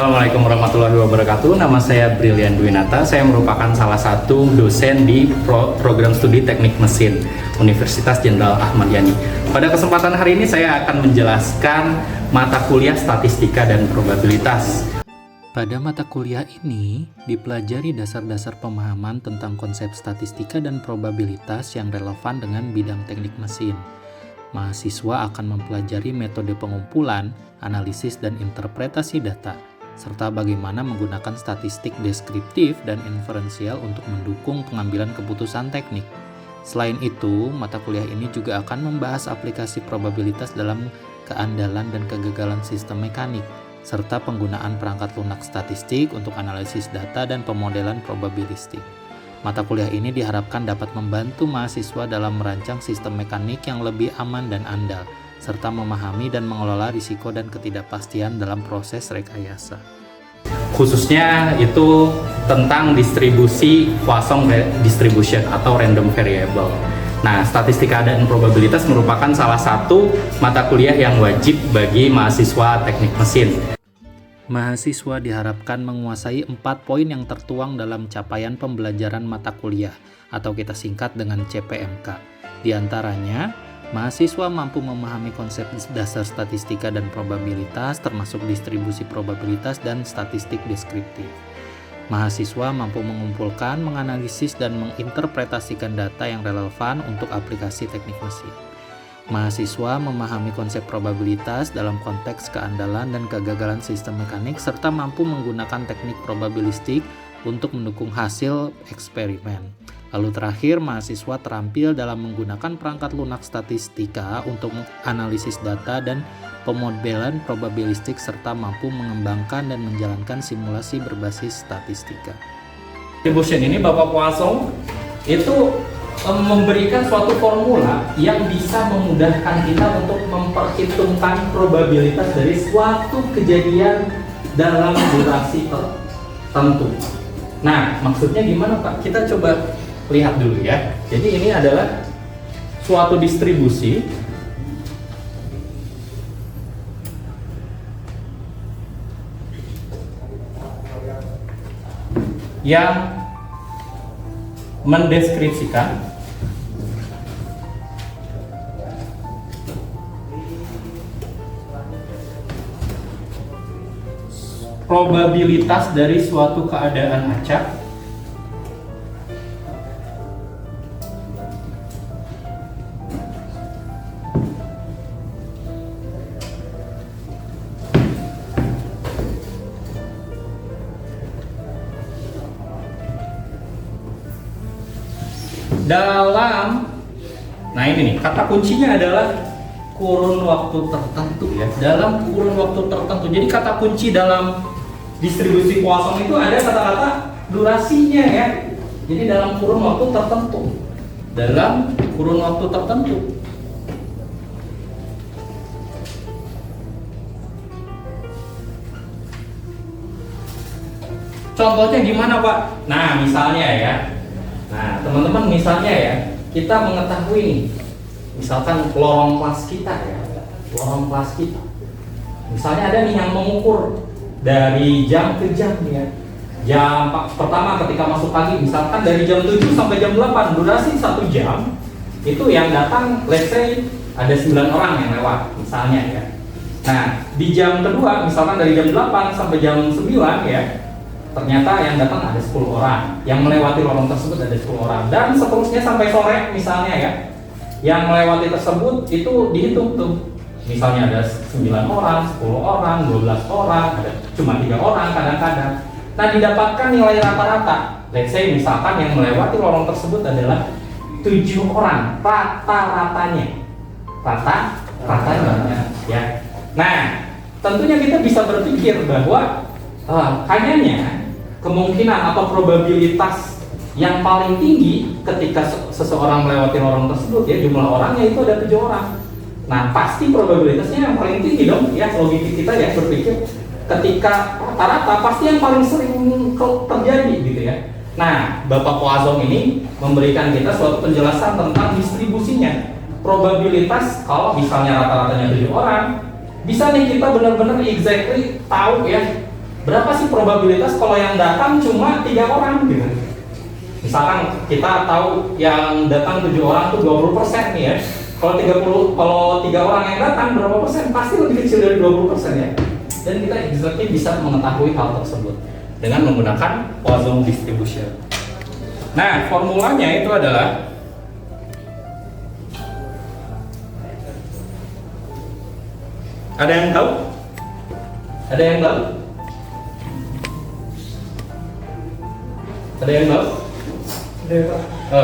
Assalamualaikum warahmatullahi wabarakatuh. Nama saya Brilian Dwinata. Saya merupakan salah satu dosen di program studi Teknik Mesin Universitas Jenderal Ahmad Yani. Pada kesempatan hari ini saya akan menjelaskan mata kuliah Statistika dan Probabilitas. Pada mata kuliah ini dipelajari dasar-dasar pemahaman tentang konsep statistika dan probabilitas yang relevan dengan bidang teknik mesin. Mahasiswa akan mempelajari metode pengumpulan, analisis dan interpretasi data, serta bagaimana menggunakan statistik deskriptif dan inferensial untuk mendukung pengambilan keputusan teknik. Selain itu, mata kuliah ini juga akan membahas aplikasi probabilitas dalam keandalan dan kegagalan sistem mekanik, serta penggunaan perangkat lunak statistik untuk analisis data dan pemodelan probabilistik. Mata kuliah ini diharapkan dapat membantu mahasiswa dalam merancang sistem mekanik yang lebih aman dan andal, serta memahami dan mengelola risiko dan ketidakpastian dalam proses rekayasa. Khususnya itu tentang distribusi Poisson distribution atau random variable. Nah, statistika dan probabilitas merupakan salah satu mata kuliah yang wajib bagi mahasiswa teknik mesin. Mahasiswa diharapkan menguasai 4 poin yang tertuang dalam capaian pembelajaran mata kuliah atau kita singkat dengan CPMK. Di antaranya, mahasiswa mampu memahami konsep dasar statistika dan probabilitas termasuk distribusi probabilitas dan statistik deskriptif. Mahasiswa mampu mengumpulkan, menganalisis, dan menginterpretasikan data yang relevan untuk aplikasi teknik mesin. Mahasiswa memahami konsep probabilitas dalam konteks keandalan dan kegagalan sistem mekanik serta mampu menggunakan teknik probabilistik untuk mendukung hasil eksperimen. Lalu terakhir, mahasiswa terampil dalam menggunakan perangkat lunak statistika untuk menganalisis data dan pemodelan probabilistik serta mampu mengembangkan dan menjalankan simulasi berbasis statistika. Distribution ini Bapak Poisson itu memberikan suatu formula yang bisa memudahkan kita untuk memperhitungkan probabilitas dari suatu kejadian dalam durasi tertentu. Nah, maksudnya gimana Pak? Kita coba lihat dulu ya. Jadi ini adalah suatu distribusi yang mendeskripsikan probabilitas dari suatu keadaan acak dalam, nah ini nih, kata kuncinya adalah kurun waktu tertentu ya, dalam kurun waktu tertentu. Jadi kata kunci dalam distribusi Poisson itu ada kata-kata durasinya ya. Jadi dalam kurun waktu tertentu, dalam kurun waktu tertentu. Contohnya gimana Pak? Nah misalnya ya, nah teman-teman misalnya ya, kita mengetahui nih, misalkan lorong kelas kita ya, lorong kelas kita. Misalnya ada nih yang mengukur dari jam ke jam ya. Jam pertama ketika masuk pagi, misalkan dari jam 7 sampai jam 8, durasi 1 jam. Itu yang datang, let's say ada 9 orang yang lewat, misalnya ya. Nah, di jam kedua, misalkan dari jam 8 sampai jam 9 ya, ternyata yang datang ada 10 orang, yang melewati lorong tersebut ada 10 orang, dan seterusnya sampai sore misalnya ya, yang melewati tersebut itu dihitung tuh, misalnya ada 9 orang, 10 orang, 12 orang, ada cuma 3 orang kadang-kadang. Nah didapatkan nilai rata-rata, let's say misalkan yang melewati lorong tersebut adalah 7 orang, rata-ratanya ya. Nah tentunya kita bisa berpikir bahwa kayaknya kemungkinan atau probabilitas yang paling tinggi ketika seseorang melewati lorong tersebut ya, jumlah orangnya itu ada 7 orang. Nah pasti probabilitasnya yang paling tinggi dong ya, logika kita ya berpikir ketika rata-rata pasti yang paling sering terjadi gitu ya. Nah Bapak Poisson ini memberikan kita suatu penjelasan tentang distribusinya. Probabilitas kalau misalnya rata-ratanya 7 orang, bisa nih kita benar-benar exactly tahu ya berapa sih probabilitas kalau yang datang cuma 3 orang gitu. Misalkan kita tahu yang datang 7 orang tuh 20% nih ya. Kalau 3 orang yang datang berapa persen? Pasti lebih kecil dari 20% ya. Dan kita exactly bisa mengetahui hal tersebut dengan menggunakan Poisson distribution. Nah, formulanya itu adalah ada yang tahu? Ada yang tahu? Ada yang tahu?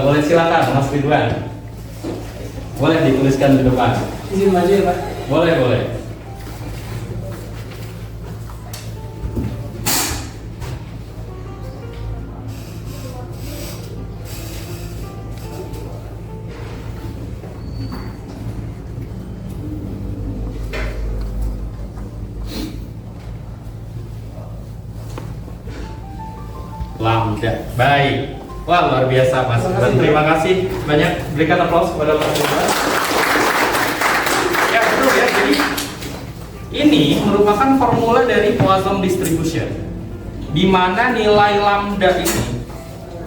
Boleh silakan Mas Ridwan. Boleh dituliskan di depan. Izin maju ya Pak. Boleh. Lambda. Baik. Wah, luar biasa Mas. Dan terima kasih banyak. Berikan aplaus kepada Mas Ridwan. Ya betul ya. Jadi ini merupakan formula dari Poisson distribution, di mana nilai lambda ini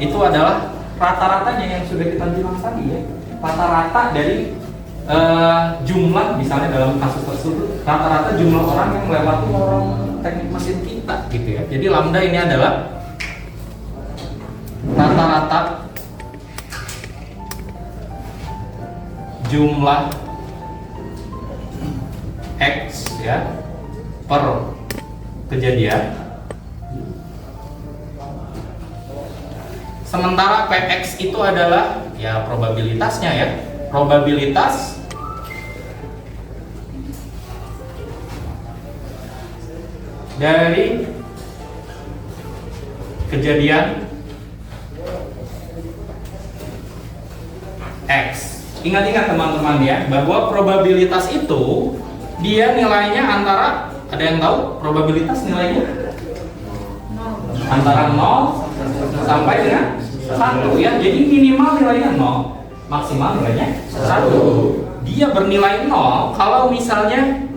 itu adalah rata-ratanya yang sudah kita bilang tadi ya. Rata-rata dari jumlah, misalnya dalam kasus tersebut, rata-rata jumlah orang yang melewati lorong teknik mesin kita gitu ya. Jadi lambda ini adalah rata-rata jumlah X ya per kejadian, sementara Px itu adalah ya probabilitasnya ya, probabilitas dari kejadian X. Ingat-ingat teman-teman ya, bahwa probabilitas itu dia nilainya antara, ada yang tahu probabilitas nilainya? Antara 0 sampai dengan 1 ya. Jadi minimal nilainya 0, maksimal nilainya 1. Dia bernilai 0 kalau misalnya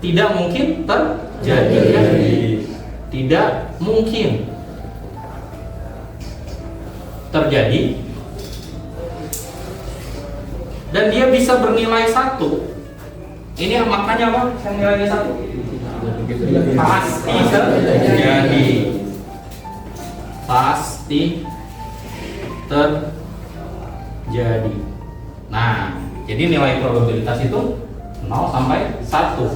tidak mungkin terjadi ya. Tidak mungkin terjadi. Dan dia bisa bernilai 1. Ini maknanya apa? Yang nilainya 1 pasti terjadi. Pasti terjadi. Nah, jadi nilai probabilitas itu 0 sampai 1.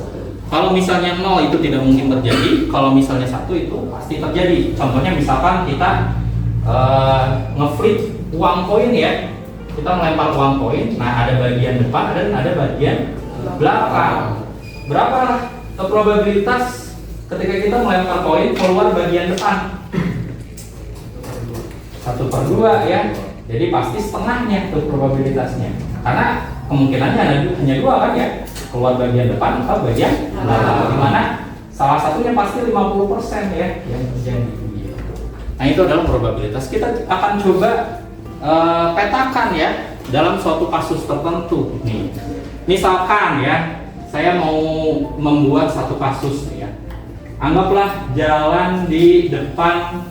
Kalau misalnya 0 itu tidak mungkin terjadi, kalau misalnya 1 itu pasti terjadi. Contohnya misalkan kita nge-flip uang koin ya. Kita melempar uang koin, nah ada bagian depan dan ada bagian belakang. Berapa probabilitas ketika kita melempar koin keluar bagian depan? 1/2 ya. Jadi pasti setengahnya tuh probabilitasnya. Karena kemungkinannya hanya 2 kan ya, keluar bagian depan atau bagian belakang. Dimana salah satunya pasti 50% ya yang terjadi. Nah itu adalah probabilitas. Kita akan coba petakan ya dalam suatu kasus tertentu nih. Misalkan ya, saya mau membuat satu kasus nih ya. Anggaplah jalan di depan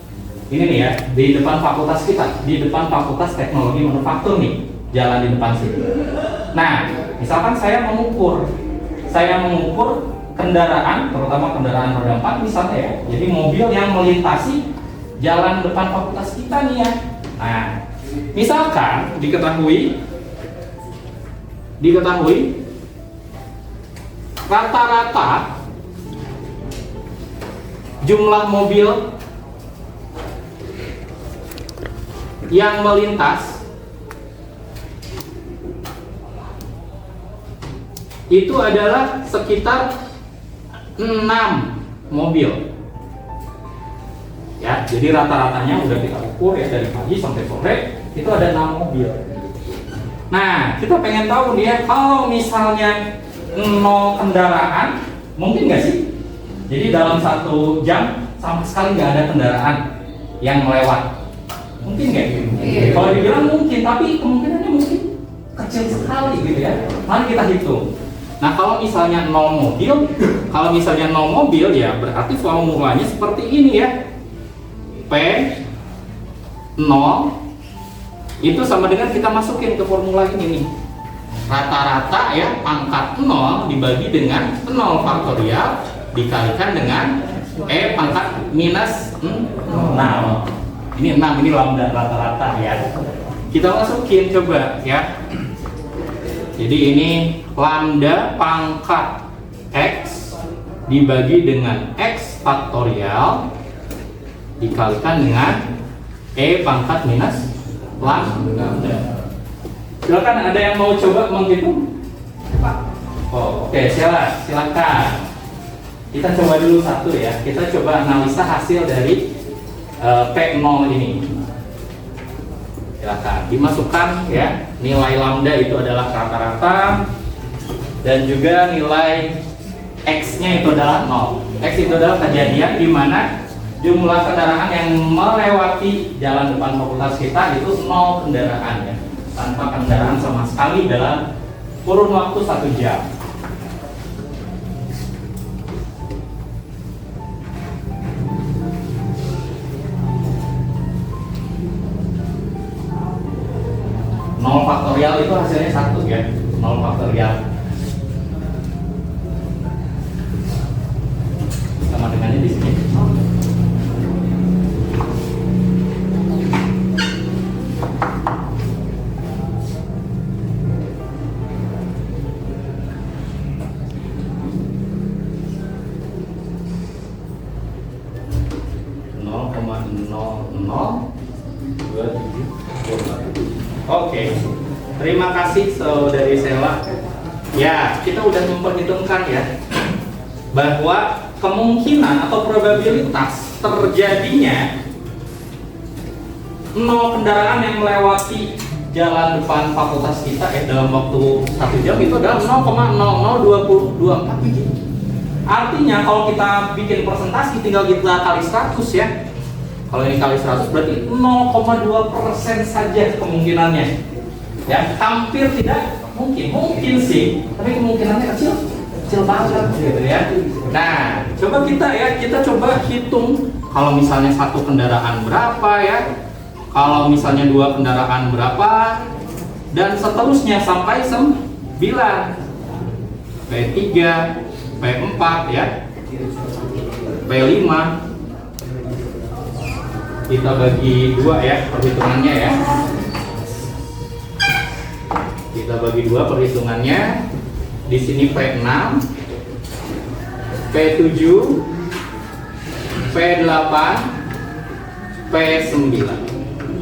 ini nih ya, di depan fakultas kita, di depan Fakultas Teknologi Manufaktur nih, jalan di depan sini. Nah, misalkan saya mengukur kendaraan, terutama kendaraan roda 4 misalnya ya. Jadi mobil yang melintasi jalan depan fakultas kita nih ya. Nah, misalkan diketahui rata-rata jumlah mobil yang melintas itu adalah sekitar 6 mobil. Ya, jadi rata-ratanya udah kita ukur ya dari pagi sampai sore itu ada 6 mobil. Nah, kita pengen tahu nih ya, kalau misalnya 0 kendaraan, mungkin nggak sih? Jadi dalam 1 jam sama sekali nggak ada kendaraan yang melewat. Mungkin nggak? Kalau dibilang mungkin, tapi kemungkinannya mungkin kecil sekali gitu ya. Mari kita hitung. Nah, kalau misalnya 0 mobil, ya berarti formulanya seperti ini ya. P 0 itu sama dengan kita masukin ke formula ini nih. Rata-rata ya pangkat 0 dibagi dengan 0 faktorial dikalikan dengan E pangkat minus 6. Ini 6, ini lambda rata-rata ya. Kita masukin coba ya. Jadi ini lambda pangkat X dibagi dengan X faktorial dikalikan dengan E pangkat minus lambda. Silakan, ada yang mau coba menghitung? Oh, oke, silakan. Kita coba dulu satu ya. Kita coba analisa hasil dari P0 ini. Silakan dimasukkan ya. Nilai lambda itu adalah rata-rata dan juga nilai X-nya itu adalah 0. X itu adalah kejadian di mana jumlah kendaraan yang melewati jalan depan fakultas kita itu 0 kendaraan ya. Tanpa kendaraan sama sekali dalam kurun waktu 1 jam. Nol faktorial itu hasilnya 1 ya. 0 faktorial sama dengannya di sini. Oke, terima kasih saudari Sela. Ya, kita udah memperhitungkan ya bahwa kemungkinan atau probabilitas terjadinya 0 kendaraan yang melewati jalan depan fakultas kita dalam waktu 1 jam itu adalah 0,00224 biji. Artinya kalau kita bikin presentasi tinggal kita kali 100 ya. Kalau ini kali 100 berarti 0,2% saja kemungkinannya. Ya, hampir tidak mungkin sih, tapi kemungkinannya kecil banget gitu ya. Nah, coba kita coba hitung kalau misalnya 1 kendaraan berapa ya. Kalau misalnya 2 kendaraan berapa dan seterusnya sampai 9. P3, P4 ya. P5 kita bagi 2 ya perhitungannya ya. Kita bagi 2 perhitungannya. Di sini P6, P7, P8, P9.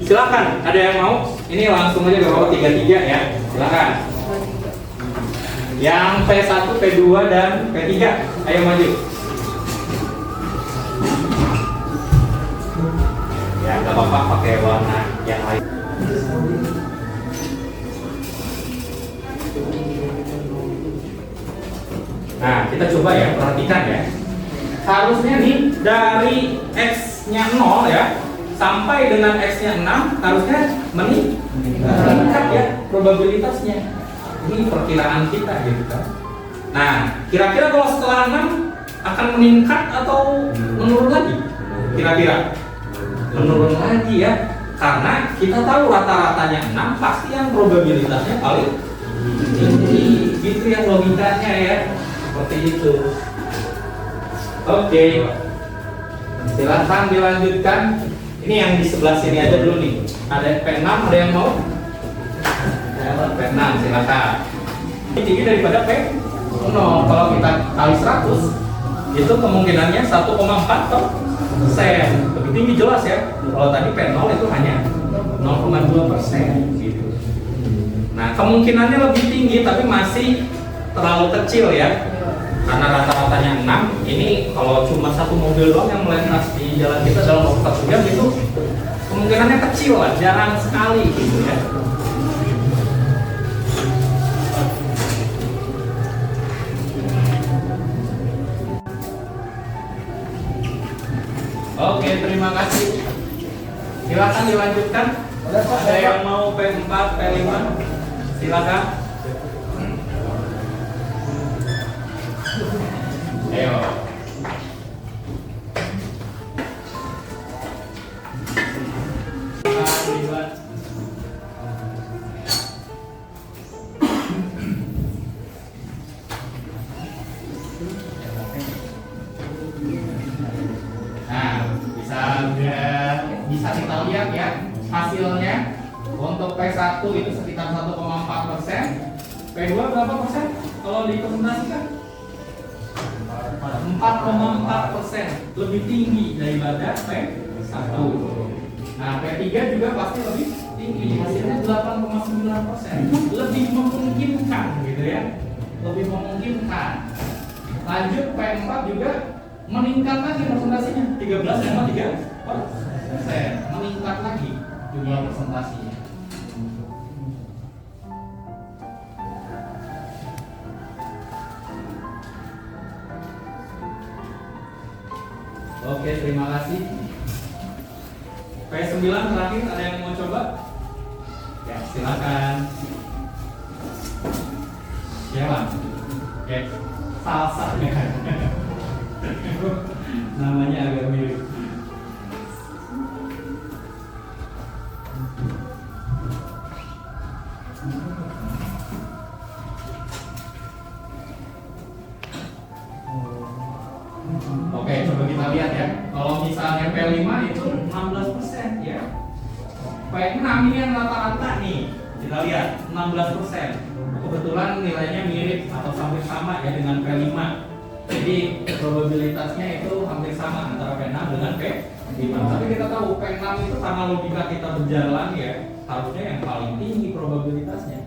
Silakan, ada yang mau? Ini langsung aja ke bawah 33 ya. Silakan. Yang P1, P2 dan P3, ayo maju. Ya, nggak apa-apa pakai warna yang lain. Nah, kita coba ya, perhatikan ya. Harusnya nih dari X-nya 0 ya, sampai dengan X-nya 6, harusnya meningkat ya probabilitasnya. Ini perkiraan kita gitu kan. Nah, kira-kira kalau setelah 6 akan meningkat atau menurun lagi? Kira-kira menurun lagi ya, karena kita tahu rata-ratanya 6, pasti yang probabilitasnya paling tinggi gitu ya logikanya ya, seperti itu. Oke, silakan dilanjutkan. Ini yang di sebelah sini aja dulu nih. Ada P6, ada yang mau? P6, silakan. Ini tinggi daripada P0. Kalau kita kali 100, itu kemungkinannya 1,4%. Lebih tinggi jelas ya. Kalau tadi P0 itu hanya 0,2% gitu. Nah, kemungkinannya lebih tinggi tapi masih terlalu kecil ya. Karena rata-ratanya 6. Ini kalau cuma 1 mobil doang yang melintas di jalan kita dalam waktu 1 jam itu kemungkinannya kecil lah, jarang sekali gitu ya. Oke, terima kasih. Silakan dilanjutkan. Ada yang mau P4, P5? Silakan. Ayo. Nah, bisa kita lihat ya hasilnya. Untuk P1 itu sekitar 1,4%, P2 berapa persen? Kalau dipresentasikan 4,4%, lebih tinggi daripada P1. Nah, P3 juga pasti lebih tinggi, hasilnya 8,9%, lebih memungkinkan gitu ya, lebih memungkinkan. Lanjut P4 juga meningkat lagi presentasinya 13,3%, meningkat lagi jumlah presentasinya. Oke, terima kasih. P9 terakhir, ada yang mau coba? Ya, silakan. Siapa? Oke, salsa ya. Namanya agak mirip. Oke, coba kita lihat ya. Kalau misalnya P5 itu 16% ya. P6 ini yang rata-rata nih. Kita lihat 16%. Kebetulan nilainya mirip atau hampir sama ya dengan P5. Jadi probabilitasnya itu hampir sama antara P6 dengan P5. Tapi kita tahu P6 itu karena logika kita berjalan ya, harusnya yang paling tinggi probabilitasnya.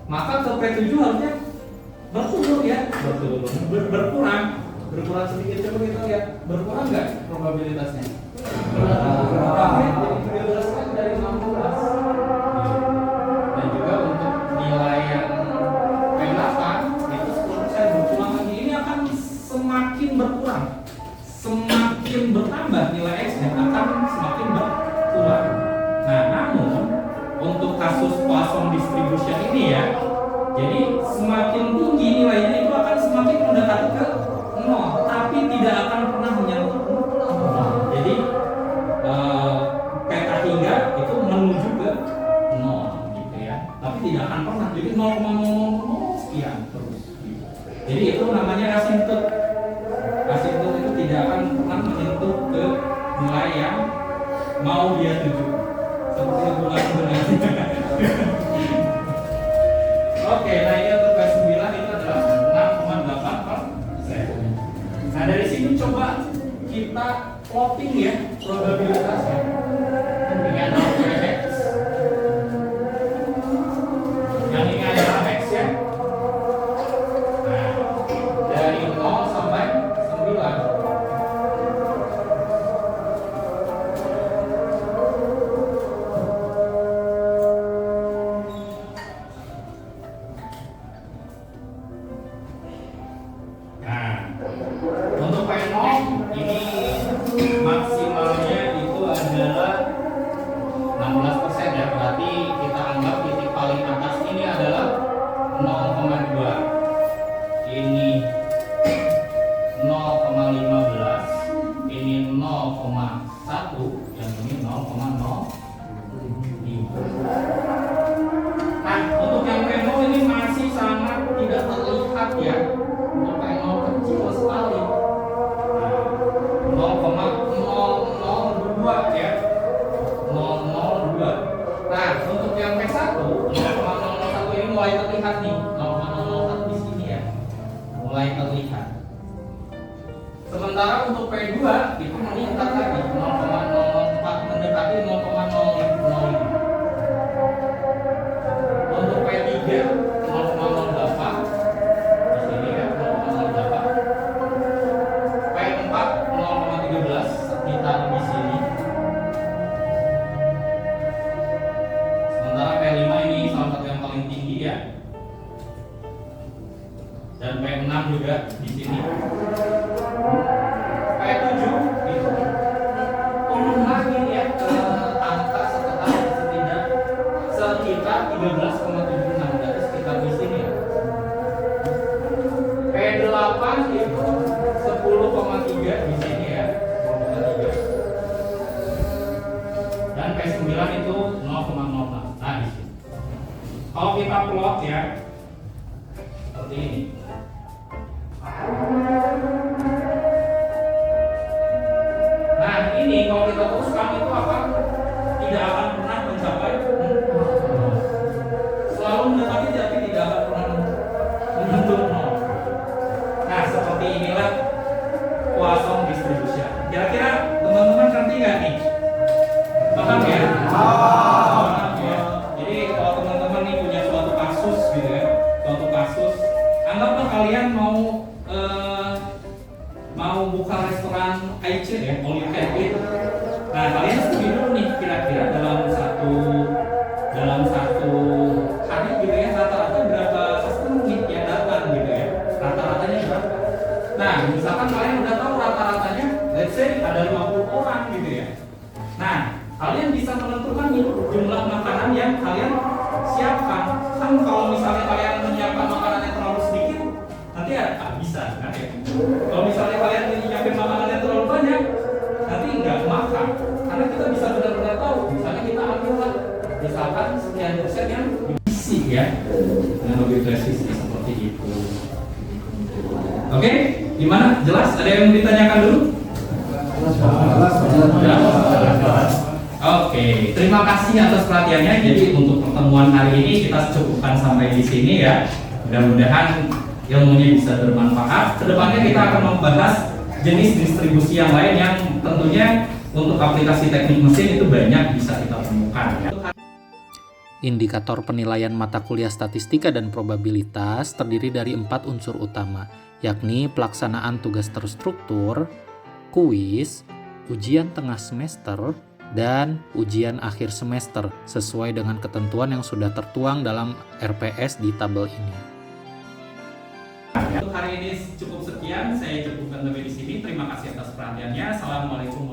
Maka ke P7 harusnya berkurang ya, berkurang sedikit. Coba kita lihat, berkurang nggak probabilitasnya? Berkurang ya, jadi 13 kan dari 16. Dan juga untuk nilai yang P8 itu 10% berkurang lagi. Ini akan semakin berkurang, semakin bertambah nilai X-nya akan semakin berkurang. Nah, namun untuk kasus Poisson distribution ini ya, jadi semakin tinggi nilainya itu akan semakin mendekati ke 0, tapi tidak akan pernah menyentuh 0. Jadi peta hingga itu menuju ke 0 gitu ya, tapi tidak akan pernah jadi 0,000 sekian terus gitu. Jadi itu namanya asymptot. Asymptot itu tidak akan pernah menyentuh ke nilai yang mau dia tuju, seperti hubungan sebenarnya. Oke, nah ini untuk P9 itu adalah 6,8%. Nah, dari sini coba kita plotting ya probabilitasnya. Ini adalah X. Yang ini adalah X ya. Nah, dari 0 sampai 9. Untuk P0 ini maksimalnya itu adalah 16% ya, berarti kita anggap titik paling atas ini adalah 0,2, ini 0,15, ini 0,1, yang ini 0,05. Nah, untuk yang P0 ini masih sangat tidak terlihat ya. Untuk P0 kecil sekali. 0,002 ya. 002. Nah, untuk yang P1 0,001 ini mulai terlihat nih. 0,001 di sini ya. Mulai terlihat. Sementara untuk P2 itu meningkat lagi 0,04 mendekati 0,005. Untuk P3 0,08 di sini ya, 0,08. P4 0,13 sekitar di sini. Sementara P5 ini salah satu yang paling tinggi ya. Dan P6 juga di sini. P7 itu turun lagi ya ke angka sekitar 13,76, berarti sekitar di sini ya. P8 itu sampai 9 itu 0,06. Nah, di sini. Kalau kita plot ya, seperti ini. Nah, ini kalau kita teruskan itu akan tidak akan pernah mencapai, selalu mendekati tapi tidak akan pernah menyentuh 0. Nah, seperti inilah Poisson distribution. Kira-kira teman-teman ngerti nggak nih? Paham ya? Paham ya? Jadi kalau teman-teman nih punya suatu kasus gitu ya, suatu kasus, anggaplah kalian mau buka restoran IC ya, all you can eat. Nah, kalian studi dulu nih kira-kira dalam satu hari gitu ya, rata-rata berapa customer yang datang gitu ya, rata-ratanya berapa? Nah, misalkan kalian udah tahu rata-ratanya, let's say ada 50 orang gitu ya. Nah, kalian bisa menentukan nih jumlah makanan yang kalian siapkan. Kan kalau misalnya kalian menyiapkan makanan yang terlalu sedikit, nanti ya bisa kan ya. Kalau misalnya kalian menyiapkan makanan yang terlalu banyak, nanti nggak makan. Karena kita bisa benar-benar tahu, misalnya kita ambil lah, misalkan sekian persen yang diisi ya, dengan lebih presisi seperti itu. Oke, gimana? Jelas? Ada yang ditanyakan dulu? Oke, terima kasih atas perhatiannya. Jadi untuk pertemuan hari ini kita cukupkan sampai di sini ya. Mudah-mudahan ilmunya bisa bermanfaat. Kedepannya kita akan membahas jenis distribusi yang lain yang tentunya untuk aplikasi teknik mesin itu banyak bisa kita temukan ya. Indikator penilaian mata kuliah statistika dan probabilitas terdiri dari 4 unsur utama, yakni pelaksanaan tugas terstruktur, kuis, ujian tengah semester, dan ujian akhir semester sesuai dengan ketentuan yang sudah tertuang dalam RPS di tabel ini. Untuk hari ini cukup sekian, saya cukupkan sampai di sini. Terima kasih atas perhatiannya. Assalamualaikum